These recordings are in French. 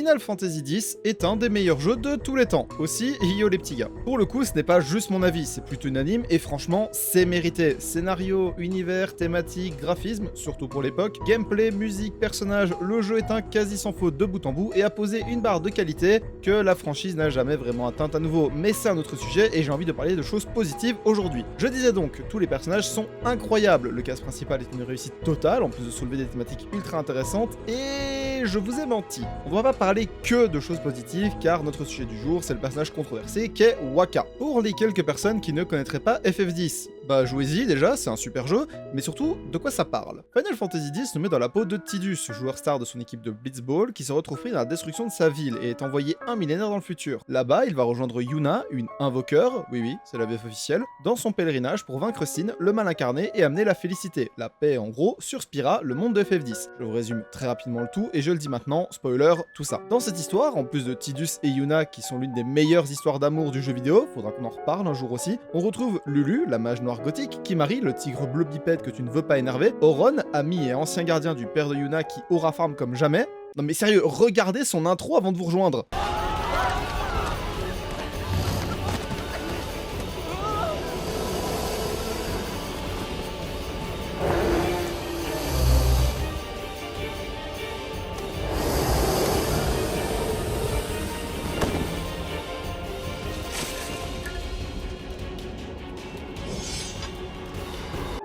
Final Fantasy X est un des meilleurs jeux de tous les temps. Aussi, yo les petits gars. Pour le coup, ce n'est pas juste mon avis, c'est plutôt unanime et franchement, c'est mérité. Scénario, univers, thématique, graphisme, surtout pour l'époque, gameplay, musique, personnage, le jeu est un quasi sans faute de bout en bout et a posé une barre de qualité que la franchise n'a jamais vraiment atteinte à nouveau. Mais c'est un autre sujet et j'ai envie de parler de choses positives aujourd'hui. Je disais donc que tous les personnages sont incroyables. Le cast principal est une réussite totale, en plus de soulever des thématiques ultra intéressantes et je vous ai menti. On ne va pas parler que de choses positives car notre sujet du jour c'est le personnage controversé qu'est Wakka. Pour les quelques personnes qui ne connaîtraient pas FF10, bah jouez-y déjà, c'est un super jeu, mais surtout, de quoi ça parle? Final Fantasy X nous met dans la peau de Tidus, joueur star de son équipe de Blitzball, qui se retrouve pris dans la destruction de sa ville et est envoyé un millénaire dans le futur. Là-bas, il va rejoindre Yuna, une invoqueur, oui, c'est la VF officielle, dans son pèlerinage pour vaincre Sin, le mal incarné, et amener la félicité, la paix en gros, sur Spira, le monde de FF10. Je vous résume très rapidement le tout, et je le dis maintenant, spoiler, tout ça. Dans cette histoire, en plus de Tidus et Yuna, qui sont l'une des meilleures histoires d'amour du jeu vidéo, faudra qu'on en reparle un jour aussi, on retrouve Lulu, la mage noire gothique, qui marie le tigre bleu bipède que tu ne veux pas énerver, Auron, ami et ancien gardien du père de Yuna qui aura farm comme jamais. Non mais sérieux, regardez son intro avant de vous rejoindre.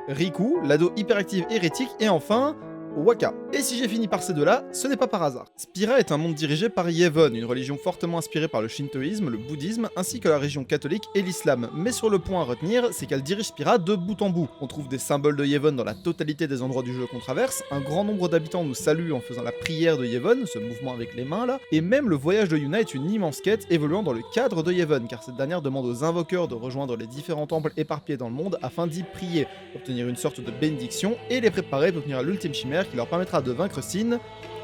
Riku, l'ado hyperactive hérétique, et enfin, Wakka. Et si j'ai fini par ces deux-là, ce n'est pas par hasard. Spira est un monde dirigé par Yevon, une religion fortement inspirée par le shintoïsme, le bouddhisme, ainsi que la religion catholique et l'islam. Mais sur le point à retenir, c'est qu'elle dirige Spira de bout en bout. On trouve des symboles de Yevon dans la totalité des endroits du jeu qu'on traverse, un grand nombre d'habitants nous saluent en faisant la prière de Yevon, ce mouvement avec les mains là, et même le voyage de Yuna est une immense quête évoluant dans le cadre de Yevon, car cette dernière demande aux invoqueurs de rejoindre les différents temples éparpillés dans le monde afin d'y prier, obtenir une sorte de bénédiction et les préparer pour obtenir l'ultime chimère qui leur permettra de vaincre Sin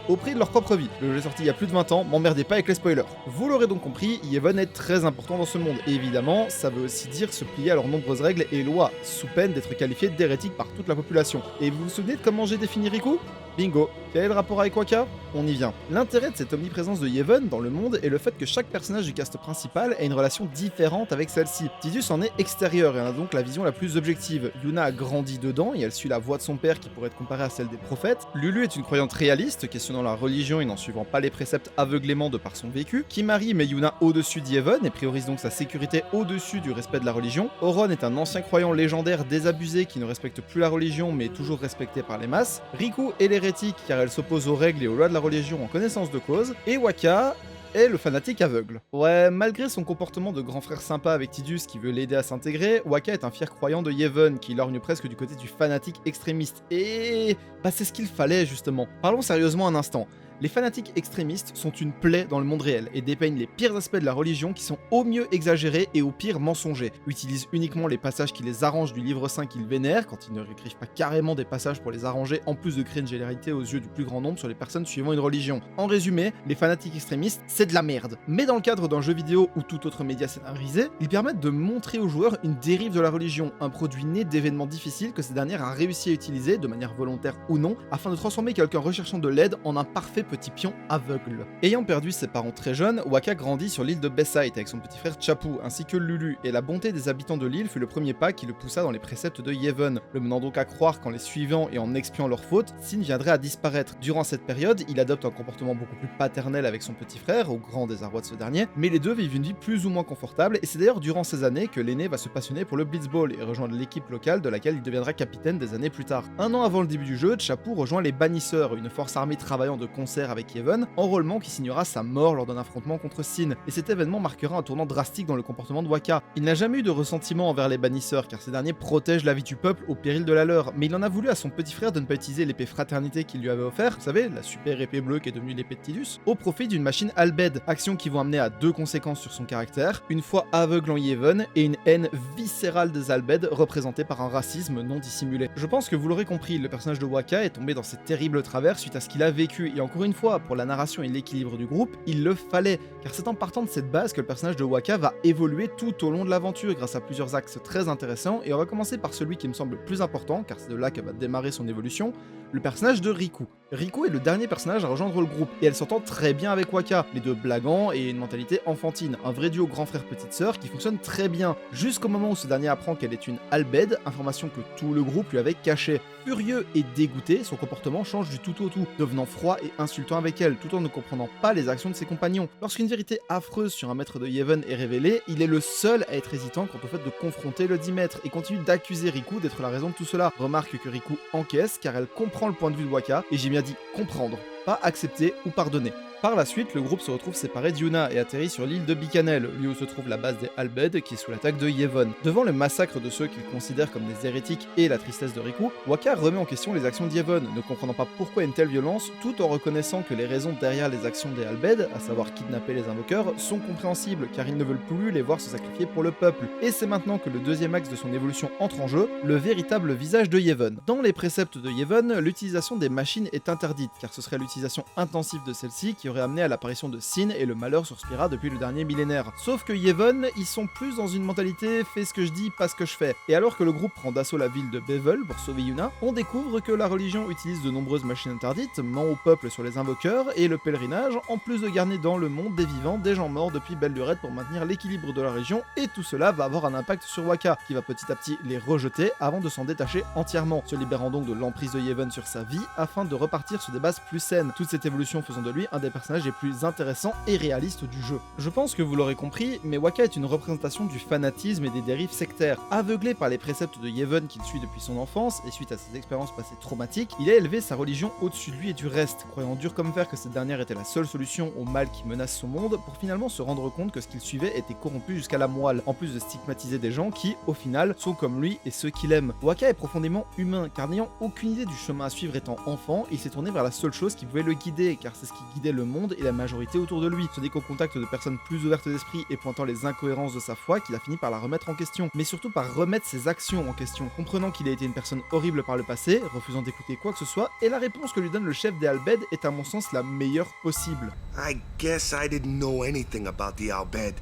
au prix de leur propre vie. Le jeu est sorti il y a plus de 20 ans, m'emmerdez pas avec les spoilers. Vous l'aurez donc compris, Yevon est très important dans ce monde, et évidemment, ça veut aussi dire se plier à leurs nombreuses règles et lois, sous peine d'être qualifié d'hérétique par toute la population. Et vous vous souvenez de comment j'ai défini Riku? Bingo. Quel est le rapport avec Wakka? On y vient. L'intérêt de cette omniprésence de Yevon dans le monde est le fait que chaque personnage du cast principal a une relation différente avec celle-ci. Tidus en est extérieur et en a donc la vision la plus objective. Yuna a grandi dedans et elle suit la voie de son père qui pourrait être comparée à celle des prophètes. Lulu est une croyante réaliste, questionnant la religion et n'en suivant pas les préceptes aveuglément de par son vécu. Kimari met Yuna au-dessus d'Yevon et priorise donc sa sécurité au-dessus du respect de la religion. Auron est un ancien croyant légendaire désabusé qui ne respecte plus la religion mais est toujours respecté par les masses. Riku est l'hérétique car elle s'oppose aux règles et aux lois de la religion en connaissance de cause. Et Wakka est le fanatique aveugle. Ouais, malgré son comportement de grand frère sympa avec Tidus qui veut l'aider à s'intégrer, Wakka est un fier croyant de Yevon qui lorgne presque du côté du fanatique extrémiste. Et bah c'est ce qu'il fallait justement. Parlons sérieusement un instant. Les fanatiques extrémistes sont une plaie dans le monde réel et dépeignent les pires aspects de la religion qui sont au mieux exagérés et au pire mensongers, utilisent uniquement les passages qui les arrangent du livre saint qu'ils vénèrent, quand ils ne réécrivent pas carrément des passages pour les arranger en plus de créer une généralité aux yeux du plus grand nombre sur les personnes suivant une religion. En résumé, les fanatiques extrémistes, c'est de la merde. Mais dans le cadre d'un jeu vidéo ou tout autre média scénarisé, ils permettent de montrer aux joueurs une dérive de la religion, un produit né d'événements difficiles que cette dernière a réussi à utiliser, de manière volontaire ou non, afin de transformer quelqu'un recherchant de l'aide en un parfait petit pion aveugle. Ayant perdu ses parents très jeunes, Wakka grandit sur l'île de Bessite avec son petit frère Chapu ainsi que Lulu, et la bonté des habitants de l'île fut le premier pas qui le poussa dans les préceptes de Yevon, le menant donc à croire qu'en les suivant et en expiant leurs fautes, Sin viendrait à disparaître. Durant cette période, il adopte un comportement beaucoup plus paternel avec son petit frère, au grand désarroi de ce dernier, mais les deux vivent une vie plus ou moins confortable, et c'est d'ailleurs durant ces années que l'aîné va se passionner pour le Blitzball et rejoindre l'équipe locale de laquelle il deviendra capitaine des années plus tard. Un an avant le début du jeu, Chapu rejoint les Bannisseurs, une force armée travaillant de concert avec Yevon, enrôlement qui signera sa mort lors d'un affrontement contre Sin, et cet événement marquera un tournant drastique dans le comportement de Wakka. Il n'a jamais eu de ressentiment envers les bannisseurs, car ces derniers protègent la vie du peuple au péril de la leur, mais il en a voulu à son petit frère de ne pas utiliser l'épée fraternité qu'il lui avait offert, vous savez, la super épée bleue qui est devenue l'épée de Tidus, au profit d'une machine Albed, action qui vont amener à deux conséquences sur son caractère, une foi aveugle en Yevon et une haine viscérale des Albed représentée par un racisme non dissimulé. Je pense que vous l'aurez compris, le personnage de Wakka est tombé dans cette terrible travers suite à ce qu'il a vécu, et encore une fois, pour la narration et l'équilibre du groupe, il le fallait, car c'est en partant de cette base que le personnage de Wakka va évoluer tout au long de l'aventure grâce à plusieurs axes très intéressants, et on va commencer par celui qui me semble le plus important, car c'est de là que va démarrer son évolution, le personnage de Riku. Riku est le dernier personnage à rejoindre le groupe, et elle s'entend très bien avec Wakka, les deux blaguants et une mentalité enfantine, un vrai duo grand frère-petite sœur qui fonctionne très bien, jusqu'au moment où ce dernier apprend qu'elle est une Albed, information que tout le groupe lui avait cachée. Furieux et dégoûté, son comportement change du tout au tout, devenant froid et insultant avec elle, tout en ne comprenant pas les actions de ses compagnons. Lorsqu'une vérité affreuse sur un maître de Yevon est révélée, il est le seul à être hésitant quant au fait de confronter le dit maître, et continue d'accuser Riku d'être la raison de tout cela. Remarque que Riku encaisse car elle comprend le point de vue de Wakka, et j'ai bien dit comprendre, pas accepter ou pardonner. Par la suite, le groupe se retrouve séparé d'Yuna et atterrit sur l'île de Bikanel, lieu où se trouve la base des Albed qui est sous l'attaque de Yevon. Devant le massacre de ceux qu'il considère comme des hérétiques et la tristesse de Riku, Wakka remet en question les actions d'Yevon, ne comprenant pas pourquoi une telle violence, tout en reconnaissant que les raisons derrière les actions des Albed, à savoir kidnapper les invoqueurs, sont compréhensibles car ils ne veulent plus les voir se sacrifier pour le peuple. Et c'est maintenant que le deuxième axe de son évolution entre en jeu, le véritable visage de Yevon. Dans les préceptes de Yevon, l'utilisation des machines est interdite, car ce serait l'utilisation intensive de celles-ci qui aurait amené à l'apparition de Sin et le malheur sur Spira depuis le dernier millénaire. Sauf que Yevon, ils sont plus dans une mentalité fais ce que je dis, pas ce que je fais. Et alors que le groupe prend d'assaut la ville de Bevel pour sauver Yuna, on découvre que la religion utilise de nombreuses machines interdites, ment au peuple sur les invoqueurs et le pèlerinage, en plus de garder dans le monde des vivants des gens morts depuis belle lurette pour maintenir l'équilibre de la région, et tout cela va avoir un impact sur Wakka, qui va petit à petit les rejeter avant de s'en détacher entièrement, se libérant donc de l'emprise de Yevon sur sa vie afin de repartir sur des bases plus saines, toute cette évolution faisant de lui un des personnages les plus intéressants et réalistes du jeu. Je pense que vous l'aurez compris, mais Wakka est une représentation du fanatisme et des dérives sectaires. Aveuglé par les préceptes de Yevon qu'il suit depuis son enfance, et suite à ses expériences passées traumatiques, il a élevé sa religion au-dessus de lui et du reste, croyant dur comme fer que cette dernière était la seule solution au mal qui menace son monde, pour finalement se rendre compte que ce qu'il suivait était corrompu jusqu'à la moelle, en plus de stigmatiser des gens qui, au final, sont comme lui et ceux qu'il aime. Wakka est profondément humain, car n'ayant aucune idée du chemin à suivre étant enfant, il s'est tourné vers la seule chose qui pouvait le guider, car c'est ce qui guidait le monde et la majorité autour de lui. Ce n'est qu'au contact de personnes plus ouvertes d'esprit et pointant les incohérences de sa foi qu'il a fini par la remettre en question, mais surtout par remettre ses actions en question, comprenant qu'il a été une personne horrible par le passé, refusant d'écouter quoi que ce soit, et la réponse que lui donne le chef des Albed est à mon sens la meilleure possible. I guess I didn't know anything about the Albed.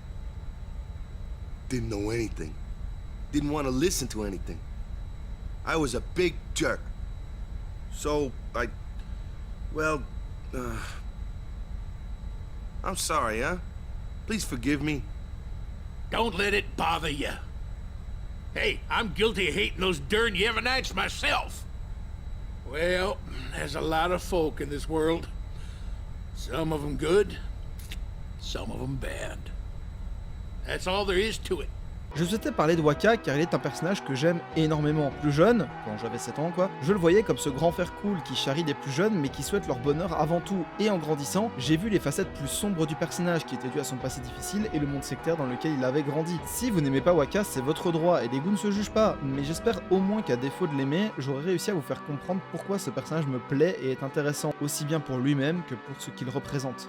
Didn't know anything. Didn't want to listen to anything. I was a big jerk. So, I'm sorry, huh? Please forgive me. Don't let it bother you. Hey, I'm guilty of hating those darn Yevonites myself. Well, there's a lot of folk in this world. Some of them good, some of them bad. That's all there is to it. Je souhaitais parler de Wakka car il est un personnage que j'aime énormément. Plus jeune, quand j'avais 7 ans quoi, je le voyais comme ce grand frère cool qui charrie des plus jeunes mais qui souhaite leur bonheur avant tout. Et en grandissant, j'ai vu les facettes plus sombres du personnage qui étaient dues à son passé difficile et le monde sectaire dans lequel il avait grandi. Si vous n'aimez pas Wakka, c'est votre droit et les goûts ne se jugent pas, mais j'espère au moins qu'à défaut de l'aimer, j'aurai réussi à vous faire comprendre pourquoi ce personnage me plaît et est intéressant, aussi bien pour lui-même que pour ce qu'il représente.